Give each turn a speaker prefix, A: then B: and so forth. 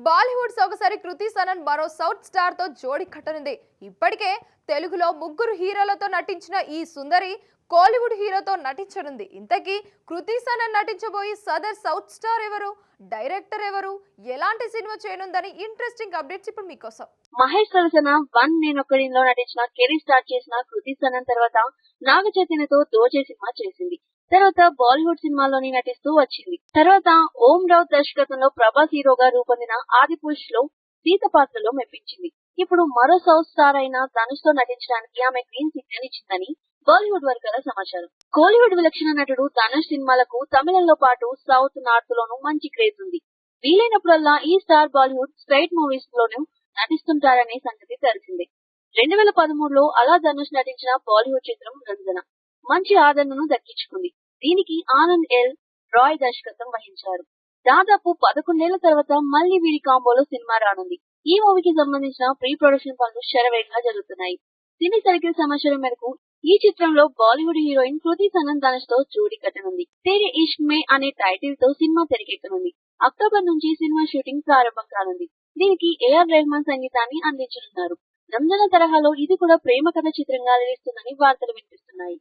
A: బాలీవుడ్ సొగసరి కృతి సనన్ మరో south star తో జోడి కట్టనుంది. ఇప్పటికే తెలుగులో ముగ్గురు హీరోలతో నటించిన ఈ సుందరి కోలీవుడ్ హీరోతో నటించనుంది. ఇంతకీ కృతి సనన్ నటించబోయి సదర్ సౌత్ స్టార్ ఎవరు, డైరెక్టర్ ఎవరు, ఎలాంటి సినిమా చేయనుందని ఇంట్రెస్టింగ్ అప్డేట్స్ ఇప్పుడు మీకోసం.
B: మహేష్ సరసన వన్ నేనొక్కడిలో నటించిన కెరీర్ స్టార్ట్ చేసిన కృతి సనన్ తర్వాత నాగ చైతన్యతో దోచే సినిమా చేసింది. తర్వాత బాలీవుడ్ సినిమాల్లోని నటిస్తూ వచ్చింది. తర్వాత ఓం రావు దర్శకత్వంలో ప్రభాస్ హీరోగా రూపొందిన ఆదిపురుష్ లో సీత పాత్రలో మెప్పించింది. ఇప్పుడు మరో సౌత్ స్టార్ అయిన ధనుష్ తో నటించడానికి ఆమె గ్రీన్ సిగ్నల్ ఇచ్చిందని బాలీవుడ్ వర్గాల సమాచారం. కోలీవుడ్ విలక్షణ నటుడు ధనుష్ సినిమాలకు తమిళంలో పాటు సౌత్ నార్త్ లోనూ మంచి క్రేజ్ ఉంది. వీలైనప్పుడల్లా ఈ స్టార్ బాలీవుడ్ స్ట్రైట్ మూవీస్ లోనూ నటిస్తుంటారనే సంగతి తెలిసిందే. 2013లో అలా ధనుష్ నటించిన బాలీవుడ్ చిత్రం రంజన మంచి ఆదరణను దక్కించుకుంది. దీనికి ఆనంద్ ఎల్ రాయ్ దర్శకత్వం వహించారు. దాదాపు 11 ఏళ్ల తర్వాత మళ్లీ వీరి కాంబోలో సినిమా రానుంది. ఈ మూవీకి సంబంధించిన ప్రీ ప్రొడక్షన్ పనులు శరవేగంగా జరుగుతున్నాయి. సినీ సర్కిల్ సమాచారం మేరకు ఈ చిత్రంలో బాలీవుడ్ హీరోయిన్ కృతి సనన్ ధనుష్ తో జోడీ కట్టనుంది. తేరే ఇష్క్ మే అనే టైటిల్ తో సినిమా తెరకెక్కనుంది. అక్టోబర్ నుంచి సినిమా షూటింగ్ ప్రారంభం కానుంది. దీనికి ఏఆర్ రెహమాన్ సంగీతాన్ని అందించనున్నారు. రంజన తరహాలో ఇది కూడా ప్రేమ కథ చిత్రంగా నిలుస్తుందని వార్తలు వినిపిస్తున్నాయి.